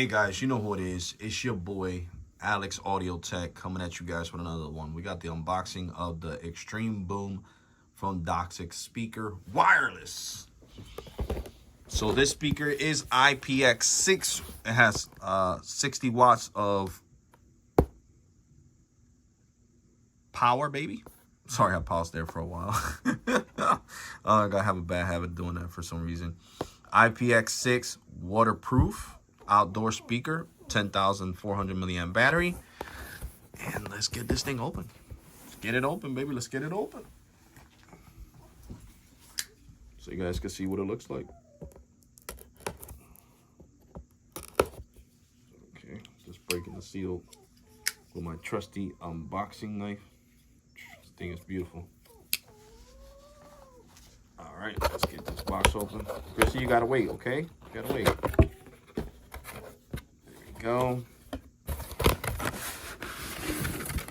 guys, you know who it is. It's your boy, Alex Audio Tech, coming at you guys with another one. We got the unboxing of the Extreme Boom from DOSS speaker wireless. So this speaker is IPX6. It has 60 watts of power, baby. Sorry, I paused there for a while. I gotta have a bad habit of doing that for some reason. IPX6 waterproof outdoor speaker, 10,400 milliamp battery. And let's get this thing open. Let's get it open, baby. Let's get it open. So you guys can see what it looks like. Okay, just breaking the seal with my trusty unboxing knife. This thing is beautiful. All right, let's get this box open. Chrissy, you gotta wait, okay? You gotta wait. There we go.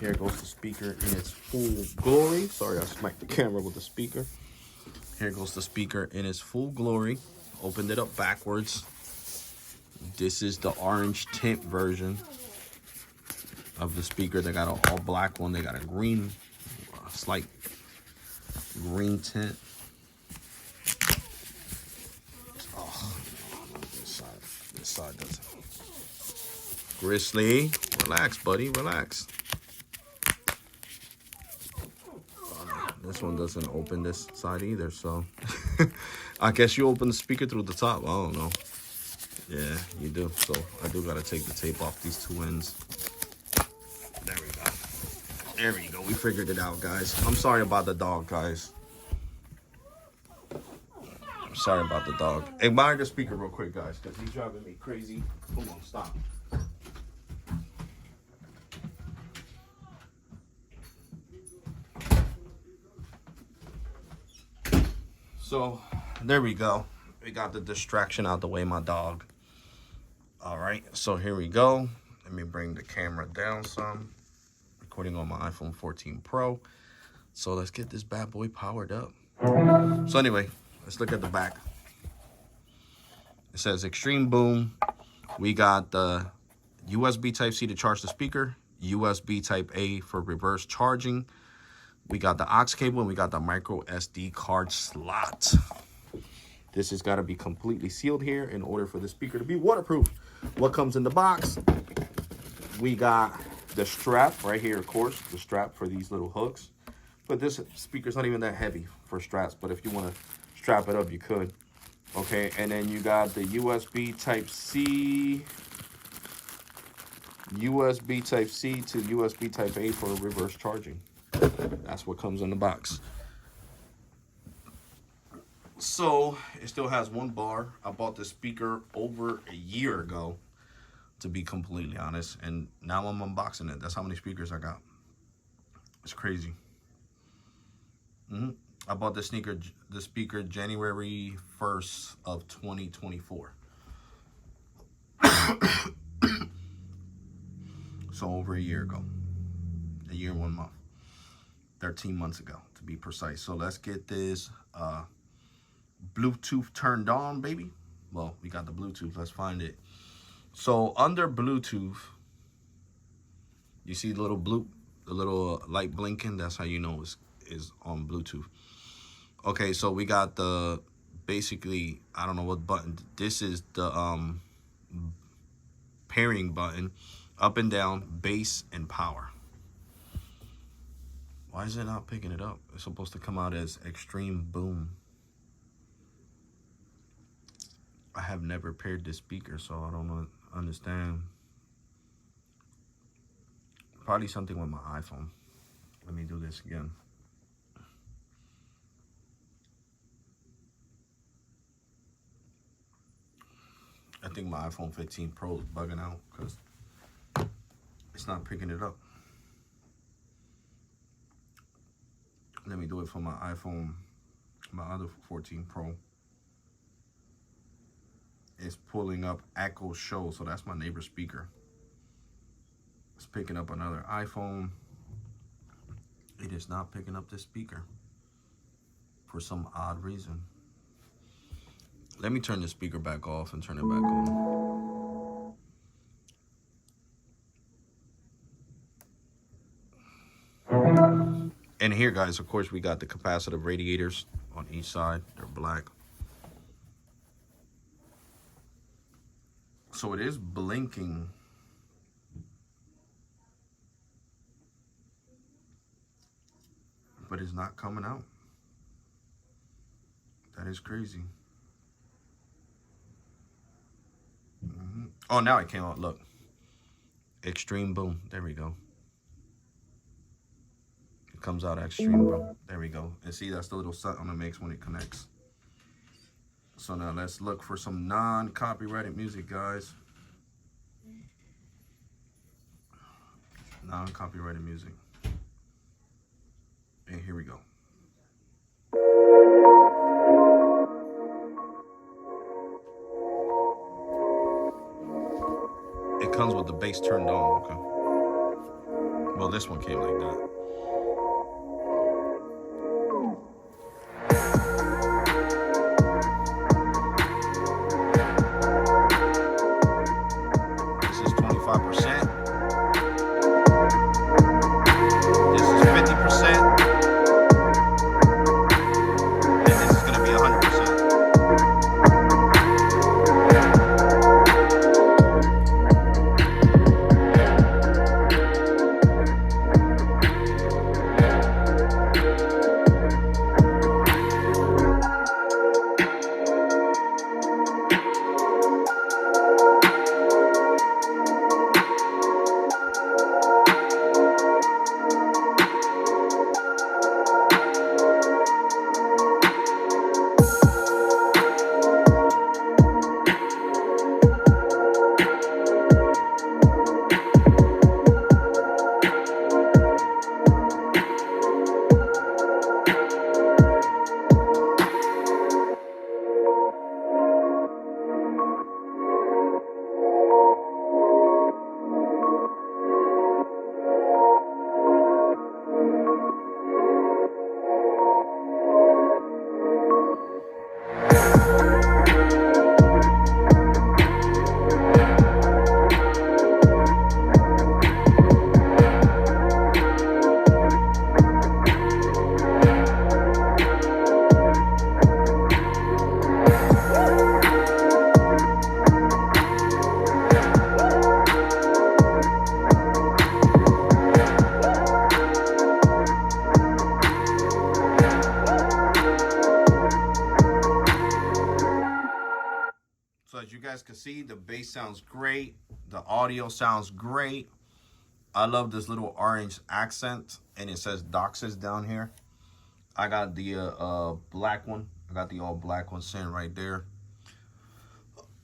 Here goes the speaker in its full glory. Sorry, I smacked the camera with the speaker. Here goes the speaker in its full glory. Opened it up backwards. This is the orange tint version of the speaker. They got an all black one. They got a green, slight green tint. Oh, this side doesn't. Grizzly, relax, buddy, relax. This one doesn't open this side either, so I guess you open the speaker through the top. I don't know. Yeah, you do. So I do gotta take the tape off these two ends. There we go. There we go. We figured it out, guys. I'm sorry about the dog, guys. I'm sorry about the dog. Hey, mind the speaker real quick, guys, because he's driving me crazy. Hold on, stop. So there we go. We got the distraction out the way, my dog. All right, so here we go. Let me bring the camera down some. Recording on my iPhone 14 Pro. So let's get this bad boy powered up. So anyway, let's look at the back. It says Extreme Boom. We got the USB Type-C to charge the speaker. USB Type-A for reverse charging. We got the aux cable and we got the micro SD card slot. This has got to be completely sealed here in order for the speaker to be waterproof. What comes in the box? We got the strap right here, of course, the strap for these little hooks. But this speaker's not even that heavy for straps, but if you want to strap it up, you could. Okay, and then you got the USB Type-C, USB Type-C to USB Type-A for reverse charging. That's what comes in the box. So it still has one bar. I bought this speaker over a year ago, to be completely honest, and now I'm unboxing it. That's how many speakers I got. It's crazy. I bought the speaker January 1st of 2024. So over a year ago. A year and 1 month. 13 months ago, to be precise. So let's get this Bluetooth turned on, baby. Well, we got the Bluetooth. Let's find it. So under Bluetooth, you see the little light blinking. That's how you know is on Bluetooth. Okay, so we got the basically, I don't know what button. This is the pairing button, up and down, bass and power. Why is it not picking it up? It's supposed to come out as Extreme Boom. I have never paired this speaker, so I don't understand. Probably something with my iPhone. Let me do this again. I think my iPhone 15 Pro is bugging out because it's not picking it up. Let me do it for my iPhone, my other 14 Pro. It's pulling up Echo Show, so that's my neighbor's speaker. It's picking up another iPhone. It is not picking up this speaker for some odd reason. Let me turn the speaker back off and turn it back on. And here, guys, of course, we got the capacitive radiators on each side. They're black. So it is blinking. But it's not coming out. That is crazy. Oh, now it came out. Look. Extreme boom. There we go. It comes out extreme boom. There we go. And see, that's the little sound it makes when it connects. So now let's look for some non-copyrighted music, guys. Non-copyrighted music. And here we go. It comes with the bass turned on, okay? Well, this one came like that. This is 25%. This is 50%. And this is gonna be 100%. So as you guys can see, the bass sounds great. The audio sounds great. I love this little orange accent, and it says DOSS down here. I got the black one. I got the all black one sitting right there.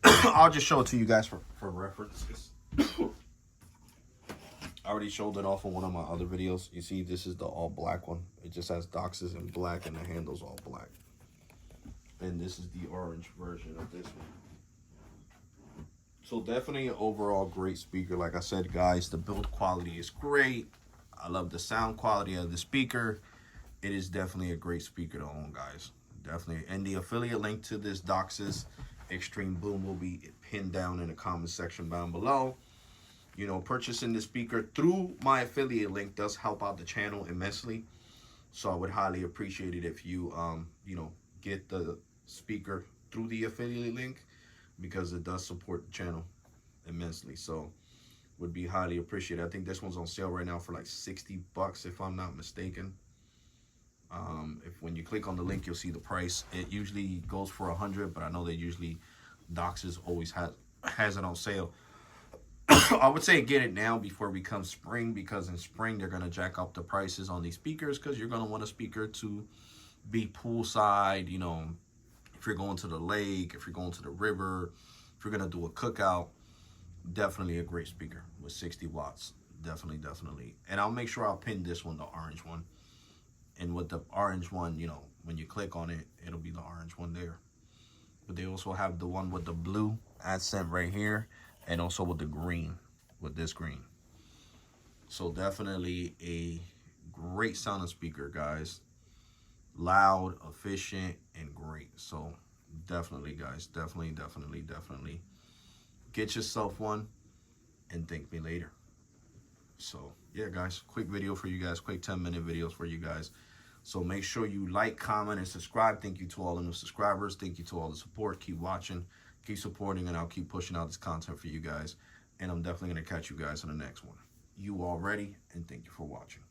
I'll just show it to you guys for reference. I already showed it off on one of my other videos. You see, this is the all black one. It just has DOSS in black and the handle's all black. And this is the orange version of this one. So definitely an overall great speaker. Like I said, guys, the build quality is great. I love the sound quality of the speaker. It is definitely a great speaker to own, guys. Definitely. And the affiliate link to this DOSS Extreme Boom will be pinned down in the comment section down below. You know, purchasing the speaker through my affiliate link does help out the channel immensely. So I would highly appreciate it if you, you know, get the speaker through the affiliate link, because it does support the channel immensely. So would be highly appreciated. I think this one's on sale right now for like $60 if I'm not mistaken. If when you click on the link, you'll see the price. It usually goes for 100, but I know that usually DOSS always has it on sale. I would say get it now before it becomes spring, because in spring they're gonna jack up the prices on these speakers, because you're gonna want a speaker to be poolside, you know, if you're going to the lake, if you're going to the river, if you're gonna do a cookout. Definitely a great speaker with 60 watts. Definitely. And I'll make sure I'll pin this one, the orange one. And with the orange one, you know, when you click on it, it'll be the orange one there. But they also have the one with the blue accent right here, and also with the green, with this green. So definitely a great sounding speaker, guys. Loud, efficient, and great. So definitely, guys, definitely get yourself one and thank me later. So yeah, guys, quick video for you guys, quick 10-minute videos for you guys. So make sure you like, comment, and subscribe. Thank you to all the new subscribers. Thank you to all the support. Keep watching, keep supporting, and I'll keep pushing out this content for you guys. And I'm definitely going to catch you guys in the next one. You all ready, and thank you for watching.